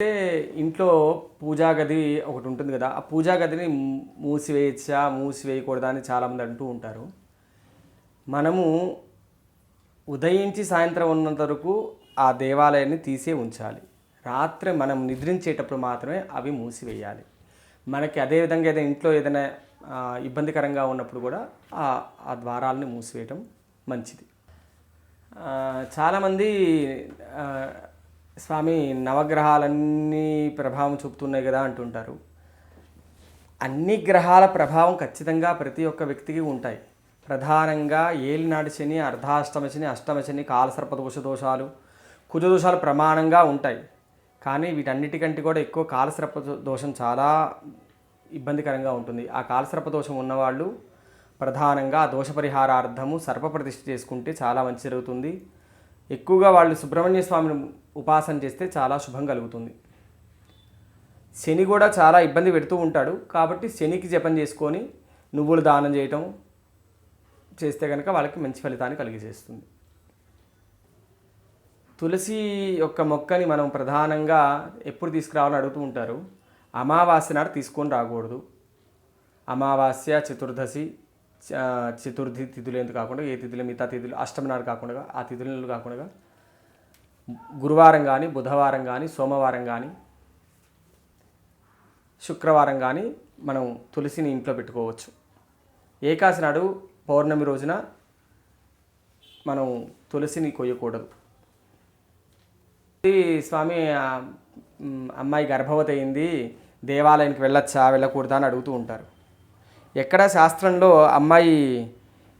అంటే ఇంట్లో పూజా గది ఒకటి ఉంటుంది కదా, ఆ పూజా గదిని మూసివేయచ్చా మూసివేయకూడదా అని చాలామంది అంటూ ఉంటారు. మనము ఉదయించి సాయంత్రం ఉన్నంత వరకు ఆ దేవాలయాన్ని తీసే ఉంచాలి. రాత్రి మనం నిద్రించేటప్పుడు మాత్రమే అవి మూసివేయాలి. మనకి అదేవిధంగా ఏదైనా ఇంట్లో ఏదైనా ఇబ్బందికరంగా ఉన్నప్పుడు కూడా ఆ ద్వారాలని మూసివేయటం మంచిది. చాలామంది స్వామి నవగ్రహాలన్నీ ప్రభావం చూపుతున్నాయి కదా అంటుంటారు. అన్ని గ్రహాల ప్రభావం ఖచ్చితంగా ప్రతి ఒక్క వ్యక్తికి ఉంటాయి. ప్రధానంగా ఏలినాటి శని, అర్ధాష్టమ శని, అష్టమ శని, కాలసర్ప దోషాలు, కుజదోషాలు ప్రమాణంగా ఉంటాయి. కానీ వీటన్నిటికంటే కూడా ఎక్కువ కాలసర్ప దోషం చాలా ఇబ్బందికరంగా ఉంటుంది. ఆ కాలసర్ప దోషం ఉన్నవాళ్ళు ప్రధానంగా దోష పరిహారార్థము సర్ప ప్రతిష్ఠ చేసుకుంటే చాలా మంచి జరుగుతుంది. ఎక్కువగా వాళ్ళు సుబ్రహ్మణ్య స్వామిని ఉపాసన చేస్తే చాలా శుభం కలుగుతుంది. శని కూడా చాలా ఇబ్బంది పెడుతూ ఉంటాడు కాబట్టి శనికి జపం చేసుకొని నువ్వులు దానం చేయటం చేస్తే కనుక వాళ్ళకి మంచి ఫలితాన్ని కలిగజేస్తుంది. తులసి యొక్క మొక్కని మనం ప్రధానంగా ఎప్పుడు తీసుకురావాలని అడుగుతూ ఉంటారు. అమావాస్య నాడు తీసుకొని రాకూడదు. అమావాస్య, చతుర్దశి, చతుర్థి తిథులు ఎందుకు కాకుండా ఏ తిథులు మిగతా తిథులు అష్టమి నాడు కాకుండా ఆ తిథులు కాకుండా గురువారం కానీ, బుధవారం కానీ, సోమవారం కానీ, శుక్రవారం కానీ మనం తులసిని ఇంట్లో పెట్టుకోవచ్చు. ఏకాదశి నాడు పౌర్ణమి రోజున మనం తులసిని కొయ్యకూడదు. స్వామి అమ్మాయి గర్భవతి అయింది, దేవాలయానికి వెళ్ళొచ్చా వెళ్ళకూడదా అని అడుగుతూ ఉంటారు. ఎక్కడ శాస్త్రంలో అమ్మాయి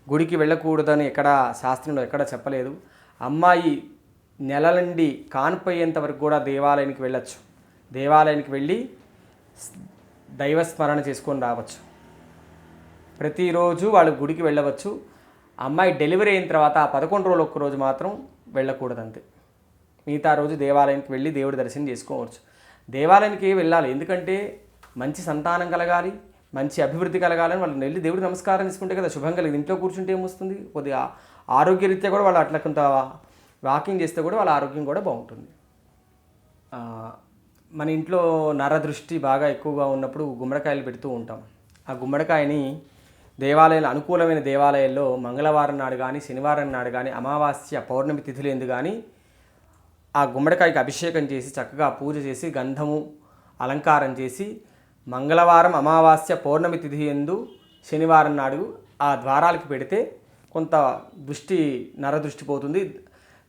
గుడికి వెళ్ళకూడదని ఎక్కడ శాస్త్రంలో ఎక్కడ చెప్పలేదు. అమ్మాయి నెల నుండి కాన్పోయేంత వరకు కూడా దేవాలయానికి వెళ్ళచ్చు. దేవాలయానికి వెళ్ళి దైవస్మరణ చేసుకొని రావచ్చు. ప్రతిరోజు వాళ్ళు గుడికి వెళ్ళవచ్చు. అమ్మాయి డెలివరీ అయిన తర్వాత ఆ 11 రోజులు ఒక్కరోజు మాత్రం వెళ్ళకూడదు అంతే. మిగతా రోజు దేవాలయానికి వెళ్ళి దేవుడి దర్శనం చేసుకోవచ్చు. దేవాలయానికి వెళ్ళాలి, ఎందుకంటే మంచి సంతానం కలగాలి, మంచి అభివృద్ధి కలగాలని వాళ్ళు వెళ్ళి దేవుడికి నమస్కారం తీసుకుంటే కదా శుభం కలిగింది. ఇంట్లో కూర్చుంటే ఏమొస్తుంది? కొద్దిగా ఆరోగ్యరీత్యా కూడా వాళ్ళు అట్లా కొంత వాకింగ్ చేస్తే కూడా వాళ్ళ ఆరోగ్యం కూడా బాగుంటుంది. మన ఇంట్లో నరదృష్టి బాగా ఎక్కువగా ఉన్నప్పుడు గుమ్మడికాయలు పెడుతూ ఉంటాం. ఆ గుమ్మడికాయని దేవాలయాలు అనుకూలమైన దేవాలయాల్లో మంగళవారం నాడు కానీ, శనివారం నాడు కానీ, అమావాస్య, పౌర్ణమి తిథులు ఎందు కానీ ఆ గుమ్మడికాయకి అభిషేకం చేసి చక్కగా పూజ చేసి గంధము అలంకారం చేసి మంగళవారం, అమావాస్య, పౌర్ణమి తిథి ఎందు శనివారం నాడు ఆ ద్వారాలకి పెడితే కొంత నరదృష్టి పోతుంది.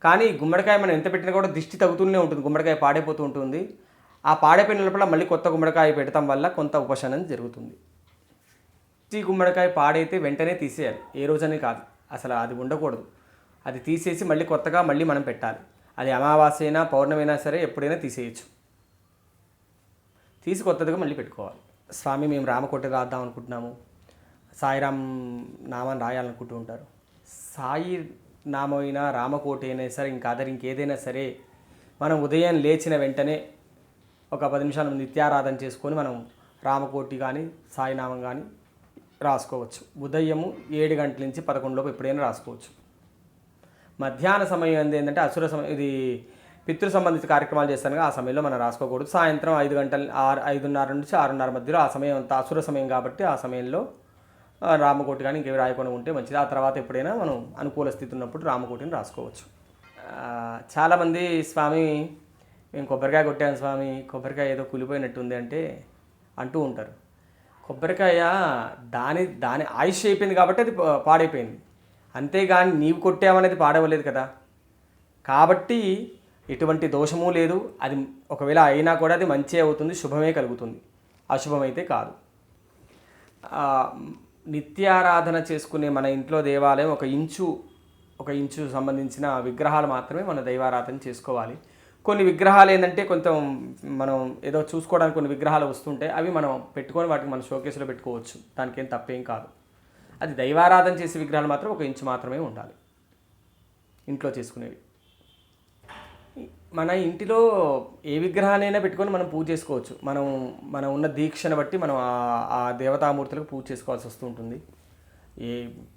కానీ గుమ్మడికాయ మనం ఎంత పెట్టినా కూడా దిష్టి తగ్గుతూనే ఉంటుంది, గుమ్మడికాయ పాడైపోతూ ఉంటుంది. ఆ పాడైపోయిన లోపల మళ్ళీ కొత్త గుమ్మడికాయ పెట్టడం వల్ల కొంత ఉపశమనం జరుగుతుంది. ఈ గుమ్మడికాయ పాడైతే వెంటనే తీసేయాలి, ఏ రోజని కాదు, అసలు అది ఉండకూడదు. అది తీసేసి మళ్ళీ కొత్తగా మళ్ళీ మనం పెట్టాలి. అది అమావాస్య అయినా పౌర్ణమి అయినా సరే ఎప్పుడైనా తీసేయచ్చు. తీసి కొత్తదిగా మళ్ళీ పెట్టుకోవాలి. స్వామి మేము రామకోటి రాద్దాం అనుకుంటున్నాము, సాయిరామ్ నామాన్ని రాయాలనుకుంటూ ఉంటారు. సాయి నామైనా రామకోటి అయినా సరే ఇంకా ఇంకేదైనా సరే మనం ఉదయం లేచిన వెంటనే ఒక 10 నిమిషాలు నిత్యారాధన చేసుకొని మనం రామకోటి కానీ సాయినామం కానీ రాసుకోవచ్చు. ఉదయము 7 గంటల నుంచి 11 లోపు ఎప్పుడైనా రాసుకోవచ్చు. మధ్యాహ్న సమయం ఏంటంటే అసుర సమయం, ఇది పితృ సంబంధిత కార్యక్రమాలు చేస్తాను ఆ సమయంలో మనం రాసుకోకూడదు. సాయంత్రం 5:30 నుంచి 6:30 మధ్యలో ఆ సమయం అంతా అసుర సమయం కాబట్టి ఆ సమయంలో రామకోటి కానీ ఇంకేవి రాయకుండా ఉంటే మంచిది. ఆ తర్వాత ఎప్పుడైనా మనం అనుకూల స్థితి ఉన్నప్పుడు రామకోటిని రాసుకోవచ్చు. చాలామంది స్వామి మేము కొబ్బరికాయ కొట్టాను స్వామి, కొబ్బరికాయ ఏదో కూలిపోయినట్టుంది అంటే అంటూ ఉంటారు. కొబ్బరికాయ దాని ఆయుష్ అయిపోయింది కాబట్టి అది పాడైపోయింది, అంతేగాని నీవు కొట్టావనేది పాడవలేదు కదా. కాబట్టి ఎటువంటి దోషము లేదు. అది ఒకవేళ అయినా కూడా అది మంచి అవుతుంది, శుభమే కలుగుతుంది, అశుభమైతే కాదు. నిత్యారాధన చేసుకునే మన ఇంట్లో దేవాలయం ఒక ఇంచు సంబంధించిన విగ్రహాలు మాత్రమే మన దైవారాధన చేసుకోవాలి. కొన్ని విగ్రహాలు ఏంటంటే కొంచెం మనం ఏదో చూసుకోవడానికి కొన్ని విగ్రహాలు వస్తుంటాయి, అవి మనం పెట్టుకొని వాటికి మన షోకేస్లో పెట్టుకోవచ్చు, దానికి ఏం తప్పేం కాదు. అది దైవారాధన చేసే విగ్రహాలు మాత్రం 1 ఇంచు మాత్రమే ఉండాలి ఇంట్లో చేసుకునేవి. మన ఇంటిలో ఏ విగ్రహాలైనా పెట్టుకొని మనం పూజ చేసుకోవచ్చు. మనం ఉన్న దీక్షను బట్టి మనం ఆ దేవతామూర్తులకు పూజ చేసుకోవాల్సి వస్తుంటుంది.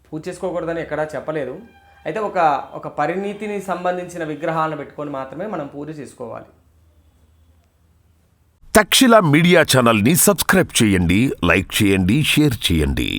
పూజ చేసుకోకూడదని ఎక్కడా చెప్పలేదు. అయితే ఒక పరిణీతిని సంబంధించిన విగ్రహాలను పెట్టుకొని మాత్రమే మనం పూజ చేసుకోవాలి. తక్షశిల మీడియా ఛానల్ని సబ్స్క్రైబ్ చేయండి, లైక్ చేయండి, షేర్ చేయండి.